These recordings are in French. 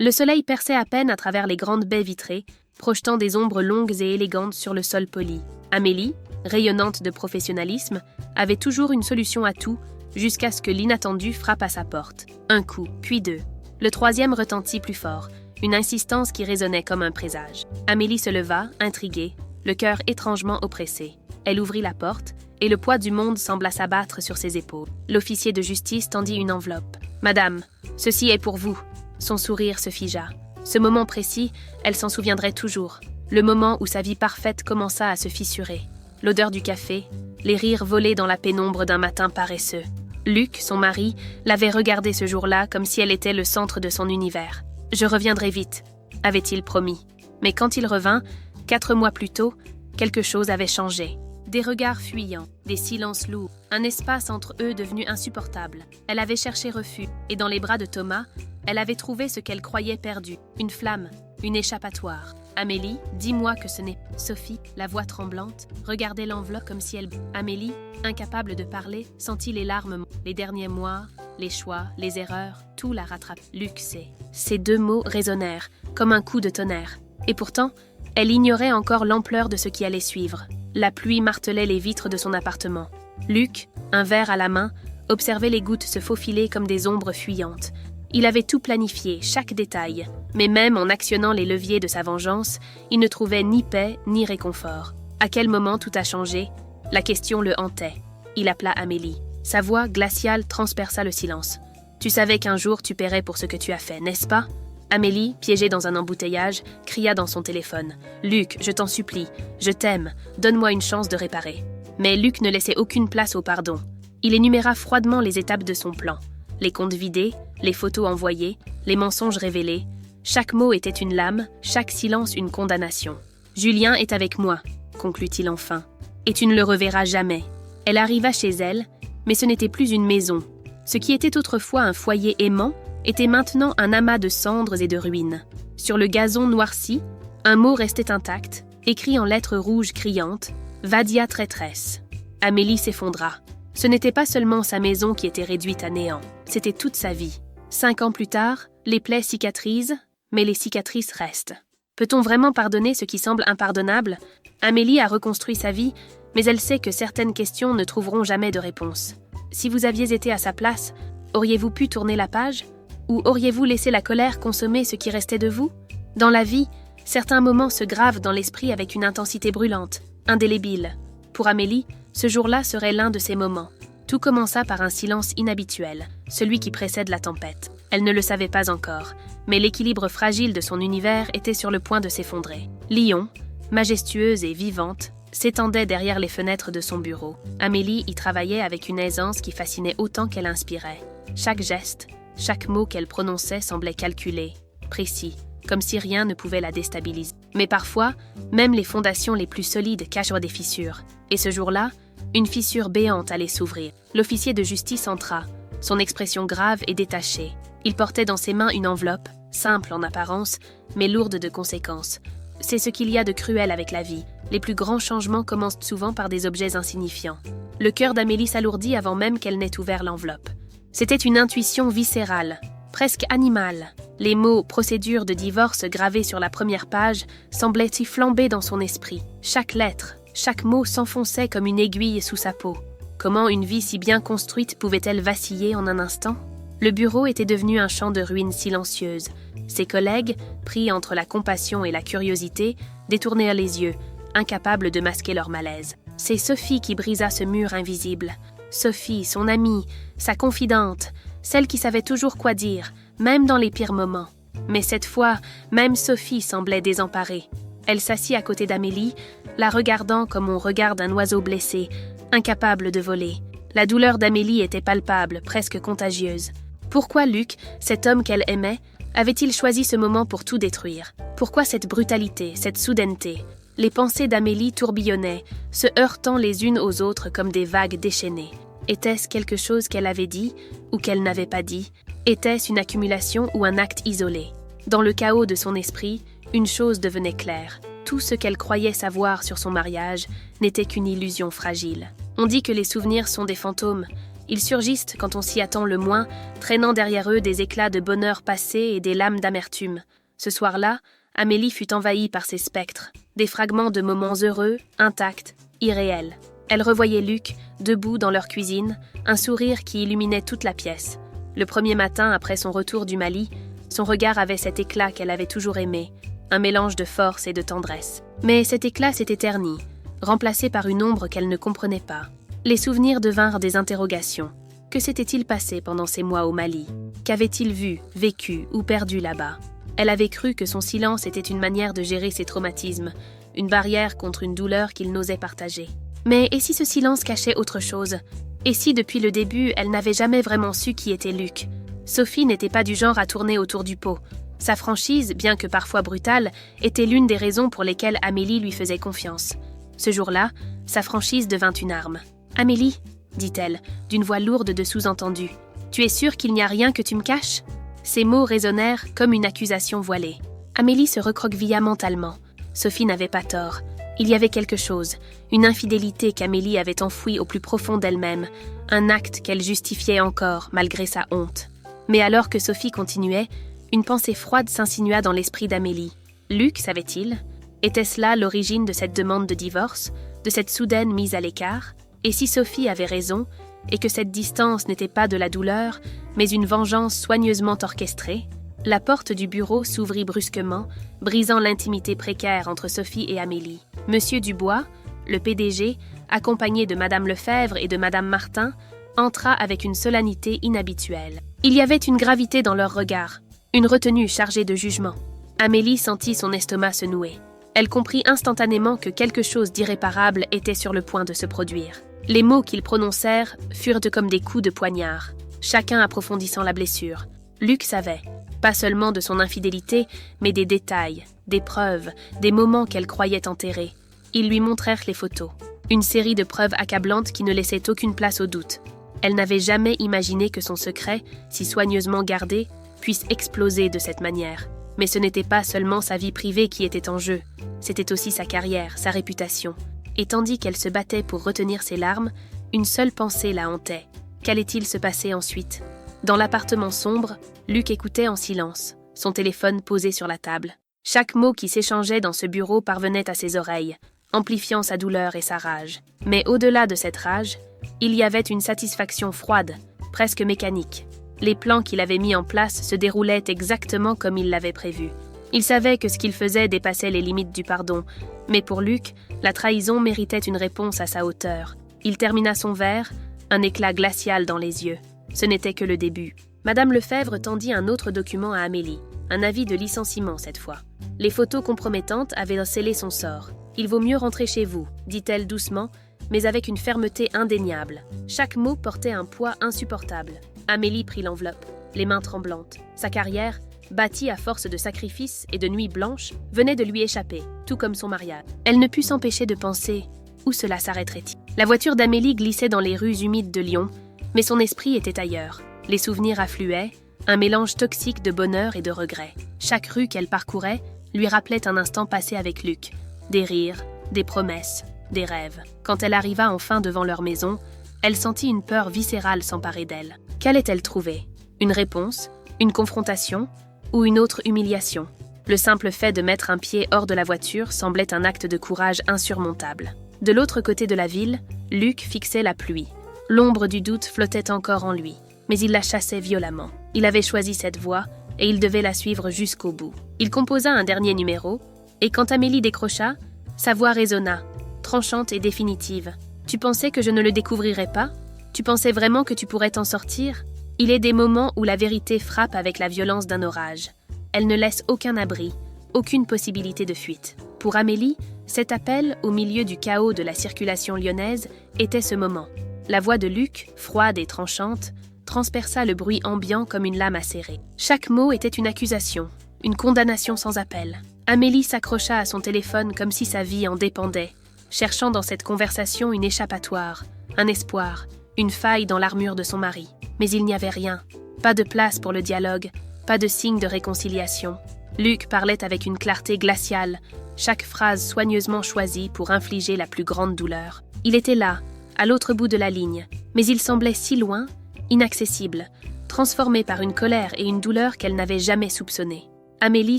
Le soleil perçait à peine à travers les grandes baies vitrées, projetant des ombres longues et élégantes sur le sol poli. Amélie, rayonnante de professionnalisme, avait toujours une solution à tout, jusqu'à ce que l'inattendu frappe à sa porte. Un coup, puis deux. Le troisième retentit plus fort, une insistance qui résonnait comme un présage. Amélie se leva, intriguée, le cœur étrangement oppressé. Elle ouvrit la porte, et le poids du monde sembla s'abattre sur ses épaules. L'officier de justice tendit une enveloppe. « Madame, ceci est pour vous. » Son sourire se figea. Ce moment précis, elle s'en souviendrait toujours. Le moment où sa vie parfaite commença à se fissurer. L'odeur du café, les rires volés dans la pénombre d'un matin paresseux. Luc, son mari, l'avait regardée ce jour-là comme si elle était le centre de son univers. « Je reviendrai vite », avait-il promis. Mais quand il revint, 4 mois plus tôt, quelque chose avait changé. Des regards fuyants, des silences lourds, un espace entre eux devenu insupportable. Elle avait cherché refuge, et dans les bras de Thomas, elle avait trouvé ce qu'elle croyait perdu, une flamme, une échappatoire. Amélie, dis-moi que ce n'est pas. Sophie, la voix tremblante, regardait l'enveloppe comme si elle... Amélie, incapable de parler, sentit les larmes. Les derniers mois, les choix, les erreurs, tout la rattrape. Luc sait. Ces 2 mots résonnèrent, comme un coup de tonnerre. Et pourtant, elle ignorait encore l'ampleur de ce qui allait suivre. La pluie martelait les vitres de son appartement. Luc, un verre à la main, observait les gouttes se faufiler comme des ombres fuyantes. Il avait tout planifié, chaque détail, mais même en actionnant les leviers de sa vengeance, il ne trouvait ni paix ni réconfort. À quel moment tout a changé? La question le hantait. Il appela Amélie. Sa voix glaciale transperça le silence. « Tu savais qu'un jour tu paierais pour ce que tu as fait, n'est-ce pas ?» Amélie, piégée dans un embouteillage, cria dans son téléphone. « Luc, je t'en supplie, je t'aime, donne-moi une chance de réparer. » Mais Luc ne laissait aucune place au pardon. Il énuméra froidement les étapes de son plan. Les comptes vidés, les photos envoyées, les mensonges révélés. Chaque mot était une lame, chaque silence une condamnation. « Julien est avec moi, » conclut-il enfin. « Et tu ne le reverras jamais. » Elle arriva chez elle, mais ce n'était plus une maison. Ce qui était autrefois un foyer aimant était maintenant un amas de cendres et de ruines. Sur le gazon noirci, un mot restait intact, écrit en lettres rouges criantes, « Vadia traîtresse ». Amélie s'effondra. Ce n'était pas seulement sa maison qui était réduite à néant, c'était toute sa vie. 5 ans plus tard, les plaies cicatrisent, mais les cicatrices restent. Peut-on vraiment pardonner ce qui semble impardonnable? Amélie a reconstruit sa vie, mais elle sait que certaines questions ne trouveront jamais de réponse. Si vous aviez été à sa place, auriez-vous pu tourner la page? Ou auriez-vous laissé la colère consommer ce qui restait de vous? Dans la vie, certains moments se gravent dans l'esprit avec une intensité brûlante, indélébile. Pour Amélie, ce jour-là serait l'un de ces moments. Tout commença par un silence inhabituel, celui qui précède la tempête. Elle ne le savait pas encore, mais l'équilibre fragile de son univers était sur le point de s'effondrer. Lyon, majestueuse et vivante, s'étendait derrière les fenêtres de son bureau. Amélie y travaillait avec une aisance qui fascinait autant qu'elle inspirait. Chaque geste, chaque mot qu'elle prononçait semblait calculé, précis, comme si rien ne pouvait la déstabiliser. Mais parfois, même les fondations les plus solides cachent des fissures. Et ce jour-là, une fissure béante allait s'ouvrir. L'officier de justice entra, son expression grave et détachée. Il portait dans ses mains une enveloppe, simple en apparence, mais lourde de conséquences. C'est ce qu'il y a de cruel avec la vie. Les plus grands changements commencent souvent par des objets insignifiants. Le cœur d'Amélie s'alourdit avant même qu'elle n'ait ouvert l'enveloppe. C'était une intuition viscérale, presque animale. Les mots « procédure de divorce » gravés sur la première page semblaient y flamber dans son esprit. Chaque lettre, chaque mot s'enfonçait comme une aiguille sous sa peau. Comment une vie si bien construite pouvait-elle vaciller en un instant? Le bureau était devenu un champ de ruines silencieuses. Ses collègues, pris entre la compassion et la curiosité, détournèrent les yeux, incapables de masquer leur malaise. C'est Sophie qui brisa ce mur invisible. Sophie, son amie, sa confidente, celle qui savait toujours quoi dire, même dans les pires moments. Mais cette fois, même Sophie semblait désemparée. Elle s'assit à côté d'Amélie, la regardant comme on regarde un oiseau blessé, incapable de voler. La douleur d'Amélie était palpable, presque contagieuse. Pourquoi Luc, cet homme qu'elle aimait, avait-il choisi ce moment pour tout détruire? Pourquoi cette brutalité, cette soudaineté? Les pensées d'Amélie tourbillonnaient, se heurtant les unes aux autres comme des vagues déchaînées. Était-ce quelque chose qu'elle avait dit ou qu'elle n'avait pas dit? Était-ce une accumulation ou un acte isolé? Dans le chaos de son esprit, une chose devenait claire. Tout ce qu'elle croyait savoir sur son mariage n'était qu'une illusion fragile. On dit que les souvenirs sont des fantômes. Ils surgissent quand on s'y attend le moins, traînant derrière eux des éclats de bonheur passé et des lames d'amertume. Ce soir-là, Amélie fut envahie par ces spectres, des fragments de moments heureux, intacts, irréels. Elle revoyait Luc, debout dans leur cuisine, un sourire qui illuminait toute la pièce. Le premier matin après son retour du Mali, son regard avait cet éclat qu'elle avait toujours aimé, un mélange de force et de tendresse. Mais cet éclat s'était terni, remplacé par une ombre qu'elle ne comprenait pas. Les souvenirs devinrent des interrogations. Que s'était-il passé pendant ces mois au Mali? Qu'avait-il vu, vécu ou perdu là-bas? Elle avait cru que son silence était une manière de gérer ses traumatismes, une barrière contre une douleur qu'il n'osait partager. Mais et si ce silence cachait autre chose? Et si depuis le début, elle n'avait jamais vraiment su qui était Luc? Sophie n'était pas du genre à tourner autour du pot. Sa franchise, bien que parfois brutale, était l'une des raisons pour lesquelles Amélie lui faisait confiance. Ce jour-là, sa franchise devint une arme. « Amélie, dit-elle, d'une voix lourde de sous-entendu, tu es sûre qu'il n'y a rien que tu me caches ?» Ces mots résonnèrent comme une accusation voilée. Amélie se recroquevilla mentalement. Sophie n'avait pas tort. Il y avait quelque chose, une infidélité qu'Amélie avait enfouie au plus profond d'elle-même, un acte qu'elle justifiait encore, malgré sa honte. Mais alors que Sophie continuait, une pensée froide s'insinua dans l'esprit d'Amélie. Luc, savait-il? Était-ce là l'origine de cette demande de divorce, de cette soudaine mise à l'écart? Et si Sophie avait raison, et que cette distance n'était pas de la douleur, mais une vengeance soigneusement orchestrée? La porte du bureau s'ouvrit brusquement, brisant l'intimité précaire entre Sophie et Amélie. Monsieur Dubois, le PDG, accompagné de Madame Lefebvre et de Madame Martin, entra avec une solennité inhabituelle. Il y avait une gravité dans leurs regards, une retenue chargée de jugement. Amélie sentit son estomac se nouer. Elle comprit instantanément que quelque chose d'irréparable était sur le point de se produire. Les mots qu'ils prononcèrent furent comme des coups de poignard, chacun approfondissant la blessure. Luc savait, pas seulement de son infidélité, mais des détails, des preuves, des moments qu'elle croyait enterrés. Ils lui montrèrent les photos, une série de preuves accablantes qui ne laissaient aucune place au doute. Elle n'avait jamais imaginé que son secret, si soigneusement gardé, puisse exploser de cette manière. Mais ce n'était pas seulement sa vie privée qui était en jeu, c'était aussi sa carrière, sa réputation. Et tandis qu'elle se battait pour retenir ses larmes, une seule pensée la hantait. Qu'allait-il se passer ensuite? Dans l'appartement sombre, Luc écoutait en silence, son téléphone posé sur la table. Chaque mot qui s'échangeait dans ce bureau parvenait à ses oreilles, amplifiant sa douleur et sa rage. Mais au-delà de cette rage, il y avait une satisfaction froide, presque mécanique. Les plans qu'il avait mis en place se déroulaient exactement comme il l'avait prévu. Il savait que ce qu'il faisait dépassait les limites du pardon, mais pour Luc, la trahison méritait une réponse à sa hauteur. Il termina son verre, un éclat glacial dans les yeux. Ce n'était que le début. Madame Lefebvre tendit un autre document à Amélie, un avis de licenciement cette fois. Les photos compromettantes avaient scellé son sort. « Il vaut mieux rentrer chez vous », dit-elle doucement, mais avec une fermeté indéniable. Chaque mot portait un poids insupportable. Amélie prit l'enveloppe, les mains tremblantes. Sa carrière, bâtie à force de sacrifices et de nuits blanches, venait de lui échapper, tout comme son mariage. Elle ne put s'empêcher de penser « Où cela s'arrêterait-il ?» La voiture d'Amélie glissait dans les rues humides de Lyon, mais son esprit était ailleurs. Les souvenirs affluaient, un mélange toxique de bonheur et de regret. Chaque rue qu'elle parcourait lui rappelait un instant passé avec Luc. Des rires, des promesses, des rêves. Quand elle arriva enfin devant leur maison, elle sentit une peur viscérale s'emparer d'elle. Qu'allait-elle trouver? Une réponse? Une confrontation? Ou une autre humiliation? Le simple fait de mettre un pied hors de la voiture semblait un acte de courage insurmontable. De l'autre côté de la ville, Luc fixait la pluie. L'ombre du doute flottait encore en lui, mais il la chassait violemment. Il avait choisi cette voie, et il devait la suivre jusqu'au bout. Il composa un dernier numéro, et quand Amélie décrocha, sa voix résonna, tranchante et définitive. « Tu pensais que je ne le découvrirais pas? Tu pensais vraiment que tu pourrais t'en sortir? Il est des moments où la vérité frappe avec la violence d'un orage. Elle ne laisse aucun abri, aucune possibilité de fuite. » Pour Amélie, cet appel, au milieu du chaos de la circulation lyonnaise, était ce moment. La voix de Luc, froide et tranchante, transperça le bruit ambiant comme une lame acérée. Chaque mot était une accusation, une condamnation sans appel. Amélie s'accrocha à son téléphone comme si sa vie en dépendait, cherchant dans cette conversation une échappatoire, un espoir, une faille dans l'armure de son mari. Mais il n'y avait rien. Pas de place pour le dialogue, pas de signe de réconciliation. Luc parlait avec une clarté glaciale, chaque phrase soigneusement choisie pour infliger la plus grande douleur. Il était là, à l'autre bout de la ligne, Mais il semblait si loin, inaccessible, transformé par une colère et une douleur qu'elle n'avait jamais soupçonnées. Amélie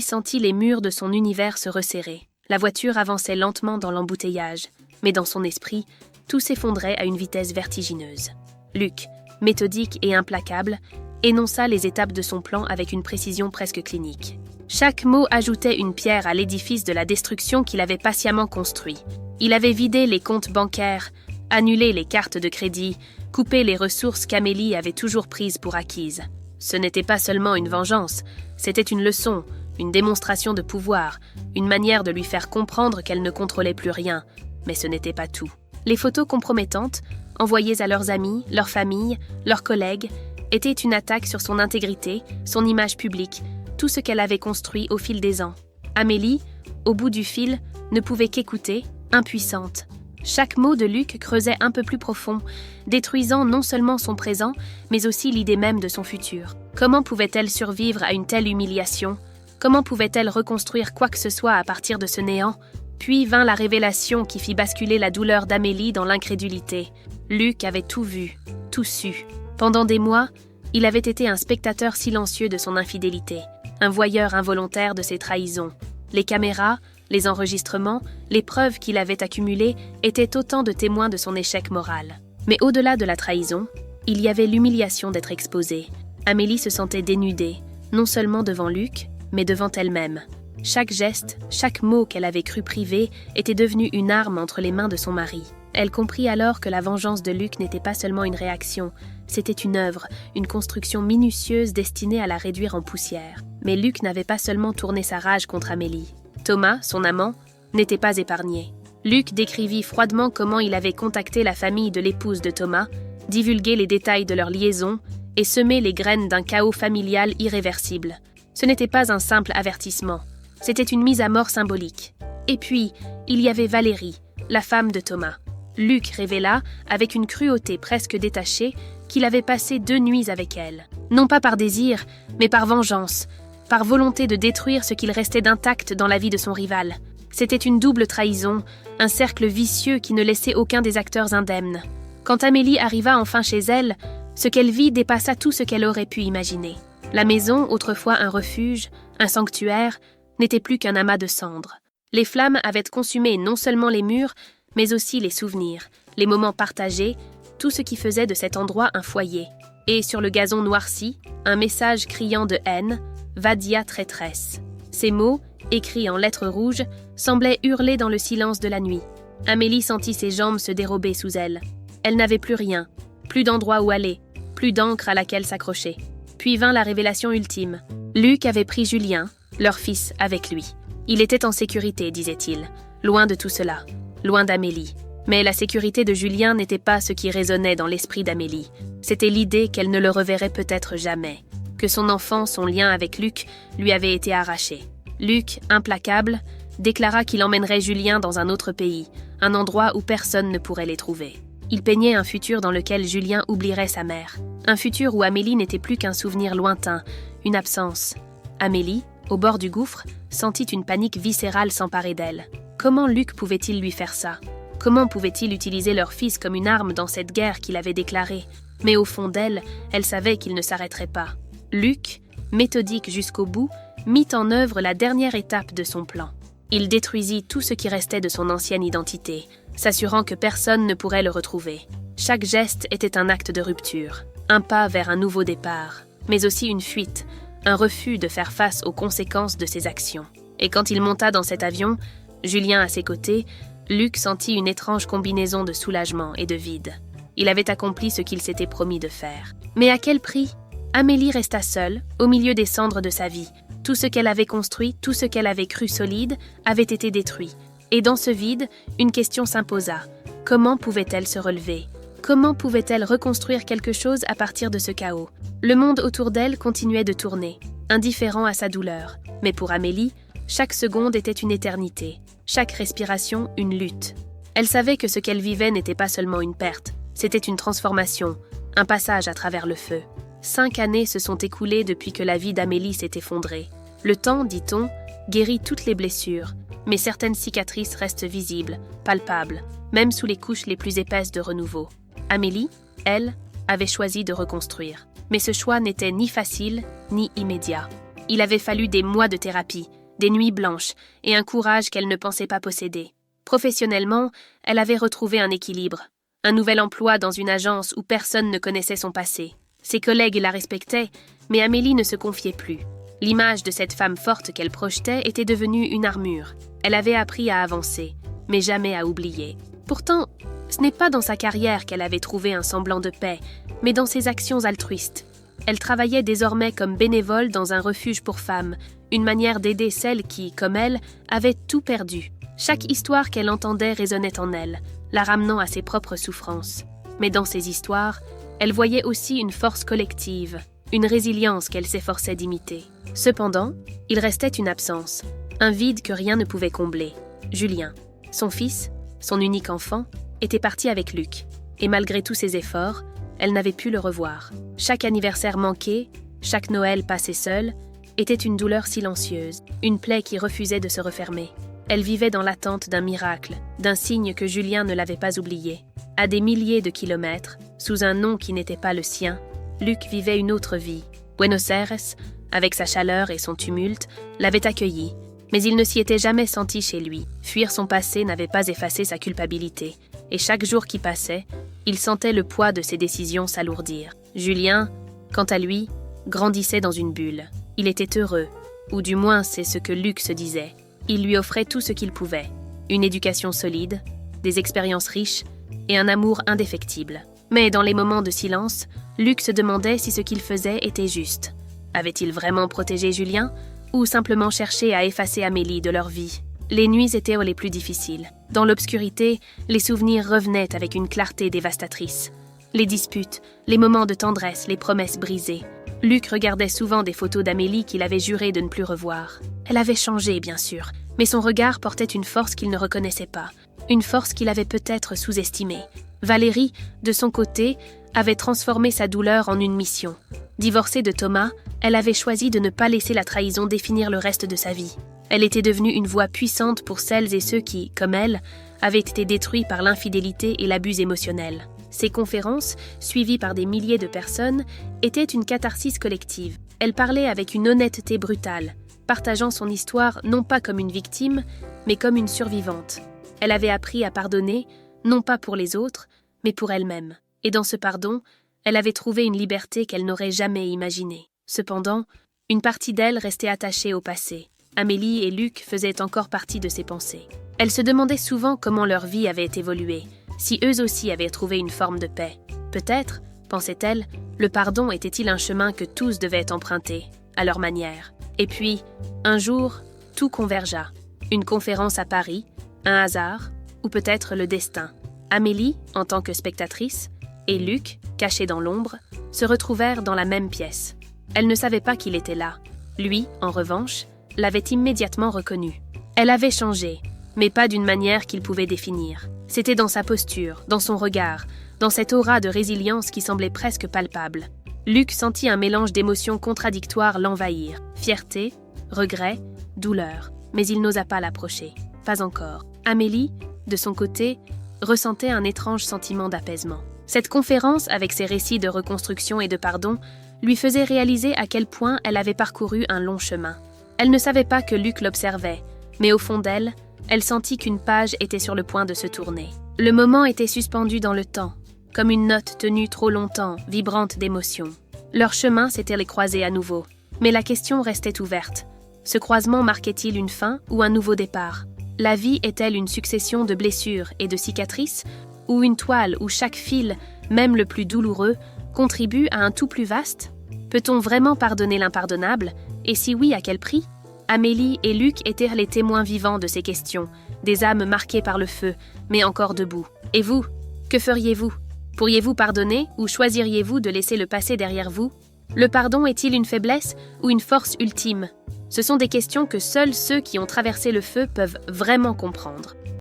sentit les murs de son univers se resserrer. La voiture avançait lentement dans l'embouteillage, mais dans son esprit, tout s'effondrait à une vitesse vertigineuse. Luc, méthodique et implacable, énonça les étapes de son plan avec une précision presque clinique. Chaque mot ajoutait une pierre à l'édifice de la destruction qu'il avait patiemment construit. Il avait vidé les comptes bancaires, annulé les cartes de crédit, coupé les ressources qu'Amélie avait toujours prises pour acquises. Ce n'était pas seulement une vengeance, c'était une leçon, une démonstration de pouvoir, une manière de lui faire comprendre qu'elle ne contrôlait plus rien. Mais ce n'était pas tout. Les photos compromettantes, envoyées à leurs amis, leurs familles, leurs collègues, étaient une attaque sur son intégrité, son image publique, tout ce qu'elle avait construit au fil des ans. Amélie, au bout du fil, ne pouvait qu'écouter, impuissante. Chaque mot de Luc creusait un peu plus profond, détruisant non seulement son présent, mais aussi l'idée même de son futur. Comment pouvait-elle survivre à une telle humiliation ? Comment pouvait-elle reconstruire quoi que ce soit à partir de ce néant ? Puis vint la révélation qui fit basculer la douleur d'Amélie dans l'incrédulité. Luc avait tout vu, tout su. Pendant des mois, il avait été un spectateur silencieux de son infidélité, un voyeur involontaire de ses trahisons. Les caméras, les enregistrements, les preuves qu'il avait accumulées étaient autant de témoins de son échec moral. Mais au-delà de la trahison, il y avait l'humiliation d'être exposée. Amélie se sentait dénudée, non seulement devant Luc, mais devant elle-même. Chaque geste, chaque mot qu'elle avait cru privé était devenu une arme entre les mains de son mari. Elle comprit alors que la vengeance de Luc n'était pas seulement une réaction, c'était une œuvre, une construction minutieuse destinée à la réduire en poussière. Mais Luc n'avait pas seulement tourné sa rage contre Amélie. Thomas, son amant, n'était pas épargné. Luc décrivit froidement comment il avait contacté la famille de l'épouse de Thomas, divulgué les détails de leur liaison et semé les graines d'un chaos familial irréversible. Ce n'était pas un simple avertissement, c'était une mise à mort symbolique. Et puis, il y avait Valérie, la femme de Thomas. Luc révéla, avec une cruauté presque détachée, qu'il avait passé 2 nuits avec elle. Non pas par désir, mais par vengeance, par volonté de détruire ce qu'il restait d'intact dans la vie de son rival. C'était une double trahison, un cercle vicieux qui ne laissait aucun des acteurs indemne. Quand Amélie arriva enfin chez elle, ce qu'elle vit dépassa tout ce qu'elle aurait pu imaginer. La maison, autrefois un refuge, un sanctuaire, n'était plus qu'un amas de cendres. Les flammes avaient consumé non seulement les murs, mais aussi les souvenirs, les moments partagés, tout ce qui faisait de cet endroit un foyer. Et sur le gazon noirci, un message criant de haine, « Vadia traîtresse ». Ces mots, écrits en lettres rouges, semblaient hurler dans le silence de la nuit. Amélie sentit ses jambes se dérober sous elle. Elle n'avait plus rien, plus d'endroit où aller, plus d'encre à laquelle s'accrocher. Puis vint la révélation ultime. Luc avait pris Julien, leur fils, avec lui. Il était en sécurité, disait-il, loin de tout cela, loin d'Amélie. Mais la sécurité de Julien n'était pas ce qui résonnait dans l'esprit d'Amélie. C'était l'idée qu'elle ne le reverrait peut-être jamais, que son enfant, son lien avec Luc, lui avait été arraché. Luc, implacable, déclara qu'il emmènerait Julien dans un autre pays, un endroit où personne ne pourrait les trouver. Il peignait un futur dans lequel Julien oublierait sa mère. Un futur où Amélie n'était plus qu'un souvenir lointain, une absence. Amélie, au bord du gouffre, sentit une panique viscérale s'emparer d'elle. Comment Luc pouvait-il lui faire ça ? Comment pouvait-il utiliser leur fils comme une arme dans cette guerre qu'il avait déclarée ? Mais au fond d'elle, elle savait qu'il ne s'arrêterait pas. Luc, méthodique jusqu'au bout, mit en œuvre la dernière étape de son plan. Il détruisit tout ce qui restait de son ancienne identité, s'assurant que personne ne pourrait le retrouver. Chaque geste était un acte de rupture, un pas vers un nouveau départ, mais aussi une fuite, un refus de faire face aux conséquences de ses actions. Et quand il monta dans cet avion, Julien à ses côtés, Luc sentit une étrange combinaison de soulagement et de vide. Il avait accompli ce qu'il s'était promis de faire. Mais à quel prix ? Amélie resta seule, au milieu des cendres de sa vie. Tout ce qu'elle avait construit, tout ce qu'elle avait cru solide, avait été détruit. Et dans ce vide, une question s'imposa. Comment pouvait-elle se relever ? Comment pouvait-elle reconstruire quelque chose à partir de ce chaos ? Le monde autour d'elle continuait de tourner, indifférent à sa douleur. Mais pour Amélie, chaque seconde était une éternité, chaque respiration une lutte. Elle savait que ce qu'elle vivait n'était pas seulement une perte, c'était une transformation, un passage à travers le feu. 5 années se sont écoulées depuis que la vie d'Amélie s'est effondrée. Le temps, dit-on, guérit toutes les blessures, mais certaines cicatrices restent visibles, palpables, même sous les couches les plus épaisses de renouveau. Amélie, elle, avait choisi de reconstruire. Mais ce choix n'était ni facile, ni immédiat. Il avait fallu des mois de thérapie, des nuits blanches et un courage qu'elle ne pensait pas posséder. Professionnellement, elle avait retrouvé un équilibre. Un nouvel emploi dans une agence où personne ne connaissait son passé. Ses collègues la respectaient, mais Amélie ne se confiait plus. L'image de cette femme forte qu'elle projetait était devenue une armure. Elle avait appris à avancer, mais jamais à oublier. Pourtant, ce n'est pas dans sa carrière qu'elle avait trouvé un semblant de paix, mais dans ses actions altruistes. Elle travaillait désormais comme bénévole dans un refuge pour femmes, une manière d'aider celles qui, comme elle, avaient tout perdu. Chaque histoire qu'elle entendait résonnait en elle, la ramenant à ses propres souffrances. Mais dans ces histoires, elle voyait aussi une force collective, une résilience qu'elle s'efforçait d'imiter. Cependant, il restait une absence, un vide que rien ne pouvait combler. Julien, son fils, son unique enfant, était parti avec Luc. Et malgré tous ses efforts, elle n'avait pu le revoir. Chaque anniversaire manqué, chaque Noël passé seul, était une douleur silencieuse, une plaie qui refusait de se refermer. Elle vivait dans l'attente d'un miracle, d'un signe que Julien ne l'avait pas oublié. À des milliers de kilomètres, sous un nom qui n'était pas le sien, Luc vivait une autre vie. Buenos Aires, avec sa chaleur et son tumulte, l'avait accueilli, mais il ne s'y était jamais senti chez lui. Fuir son passé n'avait pas effacé sa culpabilité, et chaque jour qui passait, il sentait le poids de ses décisions s'alourdir. Julien, quant à lui, grandissait dans une bulle. Il était heureux, ou du moins c'est ce que Luc se disait. Il lui offrait tout ce qu'il pouvait, une éducation solide, des expériences riches et un amour indéfectible. Mais dans les moments de silence, Luc se demandait si ce qu'il faisait était juste. Avait-il vraiment protégé Julien ou simplement cherché à effacer Amélie de leur vie? Les nuits étaient les plus difficiles. Dans l'obscurité, les souvenirs revenaient avec une clarté dévastatrice. Les disputes, les moments de tendresse, les promesses brisées. Luc regardait souvent des photos d'Amélie qu'il avait juré de ne plus revoir. Elle avait changé, bien sûr, mais son regard portait une force qu'il ne reconnaissait pas, une force qu'il avait peut-être sous-estimée. Valérie, de son côté, avait transformé sa douleur en une mission. Divorcée de Thomas, elle avait choisi de ne pas laisser la trahison définir le reste de sa vie. Elle était devenue une voix puissante pour celles et ceux qui, comme elle, avaient été détruits par l'infidélité et l'abus émotionnel. Ces conférences, suivies par des milliers de personnes, étaient une catharsis collective. Elle parlait avec une honnêteté brutale, partageant son histoire non pas comme une victime, mais comme une survivante. Elle avait appris à pardonner, non pas pour les autres, mais pour elle-même. Et dans ce pardon, elle avait trouvé une liberté qu'elle n'aurait jamais imaginée. Cependant, une partie d'elle restait attachée au passé. Amélie et Luc faisaient encore partie de ses pensées. Elle se demandait souvent comment leur vie avait évolué, si eux aussi avaient trouvé une forme de paix. Peut-être, pensait-elle, le pardon était-il un chemin que tous devaient emprunter, à leur manière. Et puis, un jour, tout convergea. Une conférence à Paris, un hasard, ou peut-être le destin. Amélie, en tant que spectatrice, et Luc, caché dans l'ombre, se retrouvèrent dans la même pièce. Elle ne savait pas qu'il était là. Lui, en revanche, l'avait immédiatement reconnu. Elle avait changé, mais pas d'une manière qu'il pouvait définir. C'était dans sa posture, dans son regard, dans cette aura de résilience qui semblait presque palpable. Luc sentit un mélange d'émotions contradictoires l'envahir. Fierté, regret, douleur. Mais il n'osa pas l'approcher. Pas encore. Amélie, de son côté, ressentait un étrange sentiment d'apaisement. Cette conférence, avec ses récits de reconstruction et de pardon, lui faisait réaliser à quel point elle avait parcouru un long chemin. Elle ne savait pas que Luc l'observait, mais au fond d'elle, elle sentit qu'une page était sur le point de se tourner. Le moment était suspendu dans le temps, comme une note tenue trop longtemps, vibrante d'émotion. Leur chemin s'était les croisés à nouveau, mais la question restait ouverte. Ce croisement marquait-il une fin ou un nouveau départ? La vie est-elle une succession de blessures et de cicatrices, ou une toile où chaque fil, même le plus douloureux, contribue à un tout plus vaste? Peut-on vraiment pardonner l'impardonnable? Et si oui, à quel prix? Amélie et Luc étaient les témoins vivants de ces questions, des âmes marquées par le feu, mais encore debout. Et vous, que feriez-vous? Pourriez-vous pardonner ou choisiriez-vous de laisser le passé derrière vous? Le pardon est-il une faiblesse ou une force ultime? Ce sont des questions que seuls ceux qui ont traversé le feu peuvent vraiment comprendre.